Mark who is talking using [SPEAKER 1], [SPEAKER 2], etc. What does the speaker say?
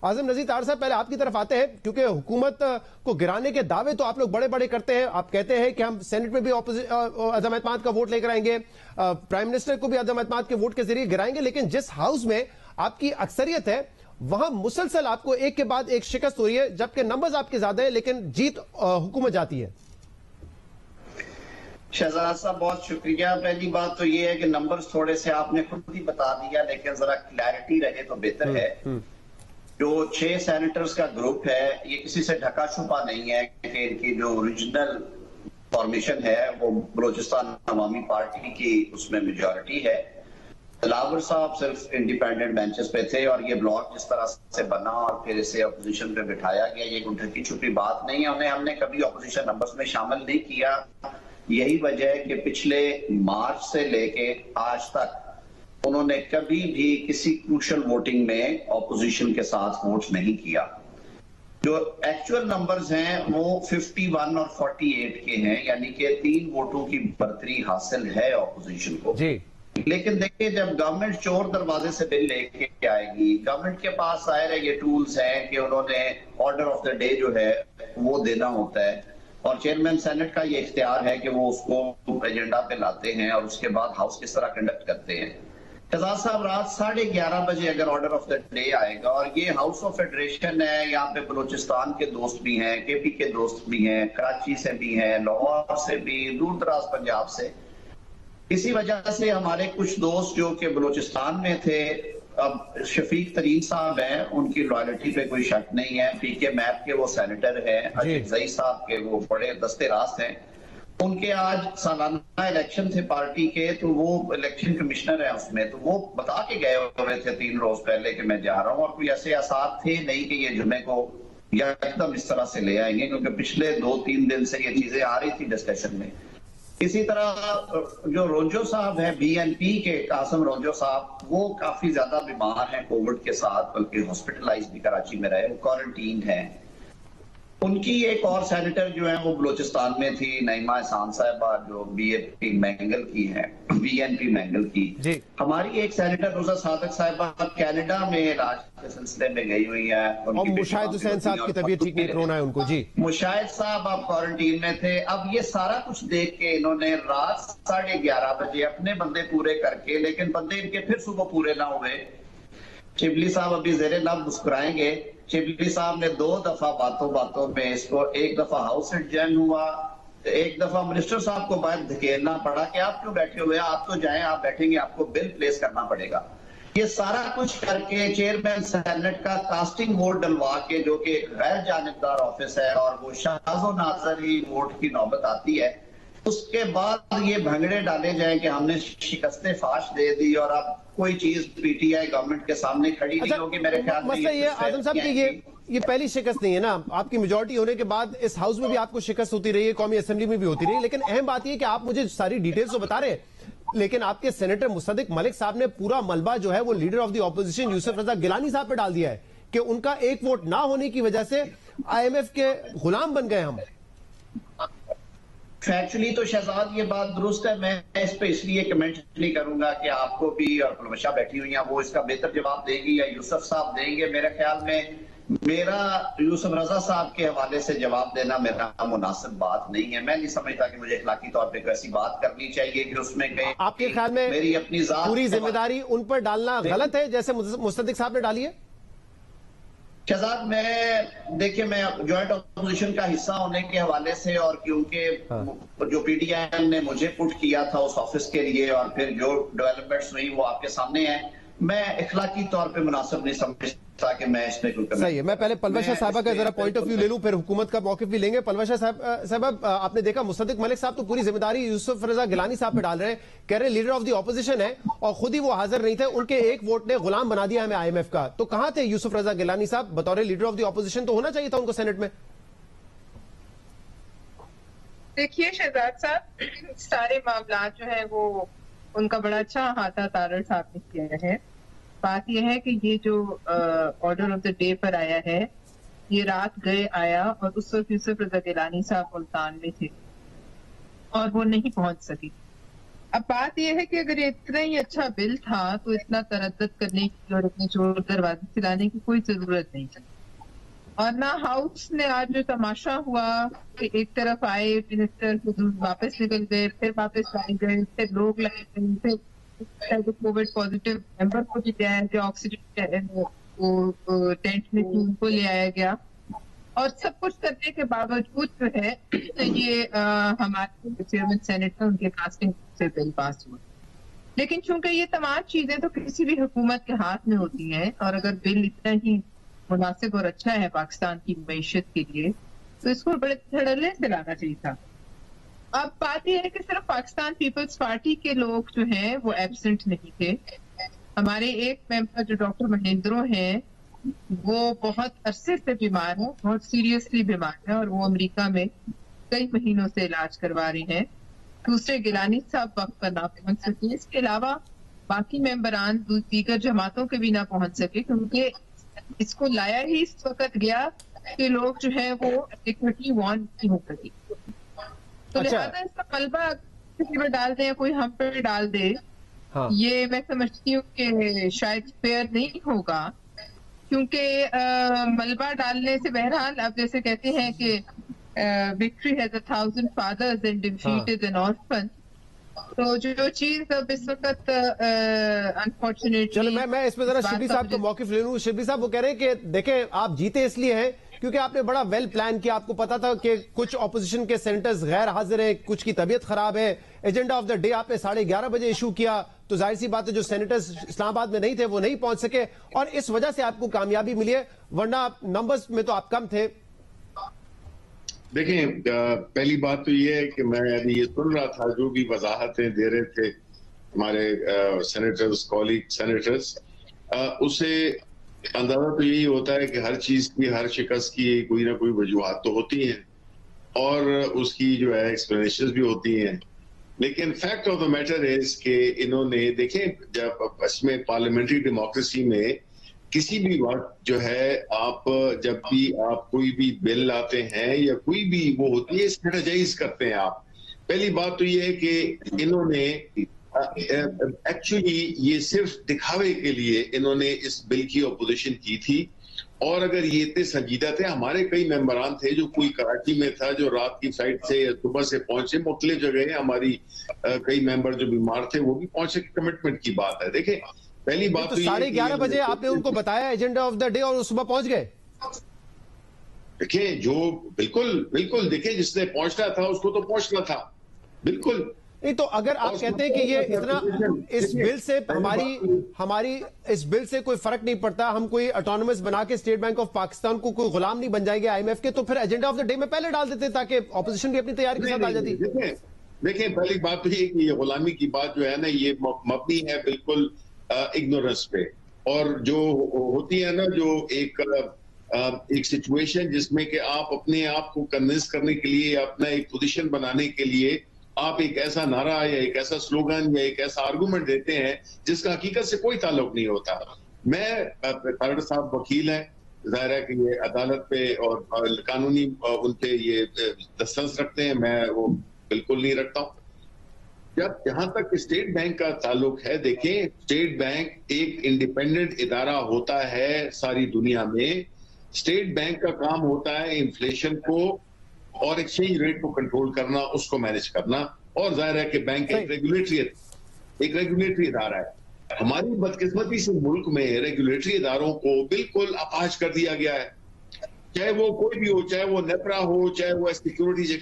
[SPEAKER 1] आजम नजीर तार साहब, पहले आपकी तरफ आते हैं, क्योंकि हुकूमत को गिराने के दावे तो आप लोग बड़े बड़े करते हैं। आप कहते हैं कि हम सेनेट में भी अदम एतमाद का वोट लेकर आएंगे, प्राइम मिनिस्टर को भी अदम एतमाद के वोट के जरिए गिराएंगे, लेकिन जिस हाउस में आपकी अक्सरियत है वहां मुसलसल आपको एक के बाद एक शिकस्त हो रही है, जबकि नंबर्स आपके ज्यादा है लेकिन जीत हुकूमत जाती है।
[SPEAKER 2] शहजाद साहब, बहुत शुक्रिया। पहली बात तो ये है कि नंबर्स थोड़े से आपने खुद ही बता दिया, लेकिन जरा क्लैरिटी रहे तो बेहतर है। जो 6 सेनेटर्स का ग्रुप है, ये किसी से ढका छुपा नहीं है कि इनकी जो ओरिजिनल फॉर्मेशन है वो बलोचिस्तान अवामी पार्टी की उसमें मेजॉरिटी है। दिलावर साहब सिर्फ इंडिपेंडेंट बेंचेस पे थे और ये ब्लॉक जिस तरह से बना और फिर इसे अपोजिशन पे बिठाया गया, ये कोई ढकी छुपी बात नहीं है। उन्हें हमने कभी अपोजिशन नंबर्स में शामिल नहीं किया। यही वजह है कि पिछले मार्च से लेके आज तक उन्होंने कभी भी किसी क्रूशल वोटिंग में ऑपोजिशन के साथ वोट नहीं किया। जो एक्चुअल नंबर्स हैं वो 51 और 48 के हैं, यानी कि 3 वोटों की बढ़तरी हासिल है ऑपोजिशन को जी। लेकिन देखिए, जब गवर्नमेंट चोर दरवाजे से बिल लेके आएगी, गवर्नमेंट के पास जाहिर है ये टूल्स हैं कि उन्होंने ऑर्डर ऑफ द डे जो है वो देना होता है और चेयरमैन सेनेट का ये इख्तियार है कि वो उसको एजेंडा पे लाते हैं और उसके बाद हाउस किस तरह कंडक्ट करते हैं। शहजाद साहब, रात 11:30 बजे अगर ऑर्डर ऑफ द डे आएगा और ये हाउस ऑफ फेडरेशन है, यहाँ पे बलूचिस्तान के दोस्त भी हैं, केपी के दोस्त भी हैं, कराची से भी हैं, लाहौर से भी, दूर दराज पंजाब से। इसी वजह से हमारे कुछ दोस्त जो कि बलूचिस्तान में थे, अब शफीक तरीन साहब हैं, उनकी लॉयल्टी पे कोई शक नहीं है। पीके मैप के वो सेनेटर हैं, अजीत जई साहब के वो बड़े दस्ते रास्त हैं। उनके आज सालाना इलेक्शन थे पार्टी के, तो वो इलेक्शन कमिश्नर है उसमें, तो वो बता के गए हुए थे 3 रोज पहले कि मैं जा रहा हूँ, और कोई ऐसे आसार थे नहीं कि ये जुमे को या एकदम इस तरह से ले आएंगे, क्योंकि पिछले 2-3 दिन से ये चीजें आ रही थी डिस्कशन में। इसी तरह जो रोंजो साहब है, बीएनपी के कासिम रोंजो साहब, वो काफी ज्यादा बीमार हैं कोविड के साथ, बल्कि हॉस्पिटलाइज भी कराची में रहे, क्वारंटीन है। उनकी एक और सेनेटर जो है वो बलूचिस्तान में थी, नईमा एहसान साहिबा, जो बीएनपी मैंगल की है, बीएनपी मैंगल की। हमारी एक सेनेटर रोजा सादक साहिबा कनाडा में इलाज के सिलसिले में गई हुई है।
[SPEAKER 1] और मुशाहिद हुसैन साहब की तबीयत ठीक नहीं, कोरोना है उनको जी।
[SPEAKER 2] मुशाहिद साहब अब क्वारंटीन में थे। अब ये सारा कुछ देख के इन्होंने रात 11:30 बजे अपने बंदे पूरे करके, लेकिन बंदे इनके फिर सुबह पूरे ना हुए। चिबली साहब अभी जेरे लब मुस्कुराएंगे। चिबली साहब ने 2 दफा बातों में इसको, एक दफा हाउस एडजर्न हुआ, एक दफा मिनिस्टर साहब को बाहर धकेलना पड़ा कि आप क्यों बैठे हुए, आप तो जाएं, आप बैठेंगे, आपको बिल प्लेस करना पड़ेगा। ये सारा कुछ करके चेयरमैन सेनेट का कास्टिंग वोट डलवा के, जो कि एक गैर जानिबदार ऑफिस है और वो शाजो नाजर ही वोट की नौबत आती है, उसके बाद ये भंगड़े डाले जाए कि हमने शिकस्ते फाश दे दी और अब कोई चीज पीटीआई गवर्नमेंट के सामने खड़ी नहीं होगी। मेरे ख्याल में
[SPEAKER 1] मसला ये आजम साहब कि ये पहली शिकस्त नहीं है ना, आपकी मेजॉरिटी होने के बाद इस हाउस में भी आपको शिकस्त होती रही है, कौमी असेंबली में भी होती रही है, लेकिन अहम बात यह कि आप मुझे सारी डिटेल्स तो बता रहे हैं, लेकिन आपके सेनेटर मुसद्दिक मलिक साहब ने पूरा मलबा जो है वो leader of the opposition Yusuf Raza Gilani साहब पे डाल दिया है कि उनका एक वोट ना होने की वजह से IMF के गुलाम बन गए हम।
[SPEAKER 2] फैक्चुअली तो शहजाद ये बात दुरुस्त है, मैं इस पे इसलिए कमेंट नहीं करूंगा कि आपको भी और पुलवशा बैठी हुई हैं, वो इसका बेहतर जवाब देगी या यूसुफ साहब देंगे। मेरे ख्याल में मेरा यूसुफ रजा साहब के हवाले से जवाब देना मेरा मुनासिब बात नहीं है। मैं नहीं समझता कि मुझे इखलाकी तौर पे ऐसी बात करनी चाहिए कि उसमें कहीं
[SPEAKER 1] आपके ख्याल में
[SPEAKER 2] मेरी अपनी
[SPEAKER 1] पूरी जिम्मेदारी उन पर डालना गलत है जैसे मुसद्दिक साहब ने डाली है।
[SPEAKER 2] शहजाद, देखिए मैं जॉइंट अपोजिशन का हिस्सा होने के हवाले से और क्योंकि जो पीटीआई ने मुझे पुट किया था उस ऑफिस के लिए और फिर जो डेवलपमेंट्स हुई वो आपके सामने है, मैं इखलाकी तौर पे मुनासिब नहीं समझता कि मैं इसमें कोई
[SPEAKER 1] सही है। मैं पहले पलवशा साहबा का जरा पॉइंट ऑफ व्यू ले लूं, फिर हुकूमत का मौक़िफ़ भी लेंगे। पलवशा साहब, आपने देखा मुसद्दिक मलिक साहब तो पूरी जिम्मेदारी यूसुफ रजा गिलानी साहब पे डाल रहे हैं, कह रहे लीडर ऑफ द ऑपोजिशन है और खुद ही वो हाजिर नहीं थे, उनके एक वोट ने गुलाम बना दिया हमें IMF का। तो कहां थे यूसुफ रजा गिलानी साहब? बतौर लीडर ऑफ द ऑपोजिशन तो होना चाहिए था उनको सेनेट में।
[SPEAKER 3] देखिए शहजाद साहब, सारे मामला जो है वो उनका बड़ा अच्छा हाथा तारड़ साहब ने किया है। बात यह है कि ये जो ऑर्डर ऑफ द डे पर आया है, ये रात गए आया और उस वक्त यूसुफ रजा गिलानी साहब मुल्तान में थे और वो नहीं पहुंच सकी। अब बात यह है कि अगर ये इतना ही अच्छा बिल था तो इतना तरद्दुद करने की और इतनी जोर दरवाजे चलाने की कोई जरूरत नहीं थी। और ना हाउस ने आज जो तमाशा हुआ कि एक तरफ आए मिनिस्टर, वापस निकल गए, फिर वापस आए गए, फिर लोग लाए गए, फिर कोविड पॉजिटिव मेंबर को भी लाया गया, ऑक्सीजन वो टेंट में थी उनको ले आया गया, और सब कुछ करने के बावजूद जो है ये हमारे चेयरमैन सेनेट में उनके कास्टिंग से बिल पास हुआ। लेकिन चूंकि ये तमाम चीजें तो किसी भी हुकूमत के हाथ में होती हैं, और अगर बिल इतना ही मुनासिब और अच्छा है पाकिस्तान की मईशत के लिए तो इसको बड़े धड़ल्ले से लाना चाहिए था। अब बात यह है कि सिर्फ पाकिस्तान पीपल्स पार्टी के लोग जो हैं वो एब्सेंट नहीं थे। हमारे एक मेंबर जो डॉक्टर महेंद्रो हैं वो बहुत अरसे से बीमार है, बहुत सीरियसली बीमार है, और वो अमेरिका में कई महीनों से इलाज करवा रहे हैं। दूसरे गिलानी साहब वक्त पर ना पहुंच सके। इसके अलावा बाकी मेंबरान दीगर जमातों के भी ना पहुंच सके, क्योंकि इसको लाया ही इस वक्त गया कि लोग जो है वो एडिक्वेटली वार्न नहीं हो सके। तो लिहाजा इसका मलबा किसी पर डाल दे या कोई हम पर डाल दे,
[SPEAKER 1] हाँ।
[SPEAKER 3] ये मैं समझती हूँ कि शायद फेयर नहीं होगा, क्योंकि मलबा डालने से बहरहाल अब जैसे कहते हैं कि victory has 1,000 fathers and defeat is an orphan. तो जो चीज अब इस वक्त अनफॉर्चुनेटली,
[SPEAKER 1] चलो मैं इसमें जरा शिबली साहब को मौकिफ ले लूं। शिबली साहब वो कह रहे हैं कि देखें आप जीते इसलिए हैं क्योंकि आपने बड़ा वेल प्लान किया, आपको पता था कि कुछ ऑपोजिशन के सेनेटर्स गैर हाजिर हैं, कुछ की तबीयत खराब है, एजेंडा ऑफ द डे आपने 11:30 बजे इशू किया, तो जाहिर सी बात है जो सेनेटर्स इस्लामाबाद में नहीं थे वो नहीं पहुंच सके और इस वजह से आपको कामयाबी मिली है, वरना नंबर्स में तो आप कम थे।
[SPEAKER 4] देखिए पहली बात तो ये है कि मैं अभी ये सुन रहा था जो भी वजाहतें दे रहे थे हमारे सेनेटर्स, कॉलीग सेनेटर्स, उससे अंदाजा तो यही होता है कि हर चीज की, हर शिकस्त की कोई ना कोई वजूहत तो होती हैं और उसकी जो है एक्सप्लेनेशन भी होती हैं। लेकिन fact of the matter is कि इन्होंने देखें जब इसमें पार्लियामेंट्री डेमोक्रेसी में किसी भी वक्त जो है आप जब भी आप कोई भी बिल लाते हैं या कोई भी वो होती है स्ट्रेटेजाइज करते हैं आप। पहली बात तो ये है कि इन्होंने एक्चुअली ये सिर्फ दिखावे के लिए इन्होंने इस बिल की अपोजिशन की थी, और अगर ये इतने संजीदा थे, हमारे कई मेंबरान थे जो कोई कराची में था जो रात की फ्लाइट से या सुबह से पहुंचे, मुख्तलिफ जगह हमारी कई मेंबर जो बीमार थे वो भी पहुंचे, कमिटमेंट की बात है। देखें पहली बात तो
[SPEAKER 1] 11:30 बजे आपने उनको बताया एजेंडा ऑफ द डे और सुबह पहुंच गए।
[SPEAKER 4] देखिए जो बिल्कुल देखिए जिसने पहुंचना था उसको तो पहुंचना था, बिल्कुल
[SPEAKER 1] नहीं। तो अगर आप कहते हैं कि ये इतना इस बिल से हमारी इस बिल से कोई फर्क नहीं पड़ता, हम कोई ऑटोनोमस बना के स्टेट बैंक ऑफ पाकिस्तान को कोई गुलाम नहीं बन जाएंगे IMF के, तो फिर एजेंडा ऑफ द डे में पहले डाल देते ताकि ऑपोजिशन भी अपनी तैयारी के साथ आ जाती।
[SPEAKER 4] देखिए पहली बात तो ये कि ये गुलामी की बात जो है ना ये मबनी है बिल्कुल इग्नोरेंस पे, और जो होती है ना जो एक सिचुएशन जिसमें कि आप अपने आप को कन्विंस करने के लिए, अपना एक पोजीशन बनाने के लिए आप एक ऐसा नारा या एक ऐसा स्लोगन या एक ऐसा आर्गुमेंट देते हैं जिसका हकीकत से कोई ताल्लुक नहीं होता। मैं तारड़ साहब वकील हैं, जाहिर है कि ये अदालत पे और कानूनी उन पे ये दस्तखत रखते हैं, मैं वो बिल्कुल नहीं रखता हूँ। जब जहां तक स्टेट बैंक का ताल्लुक है, देखें स्टेट बैंक एक इंडिपेंडेंट इदारा होता है सारी दुनिया में। स्टेट बैंक का काम होता है इन्फ्लेशन को और एक्सचेंज रेट को कंट्रोल करना, उसको मैनेज करना, और जाहिर है कि बैंक एक रेगुलेटरी इदारा है। हमारी बदकिस्मती से मुल्क में रेगुलेटरी इदारों को बिल्कुल अपाहिज कर दिया गया है, चाहे वो कोई भी हो, चाहे वो नेपरा हो, चाहे वो सिक्योरिटीज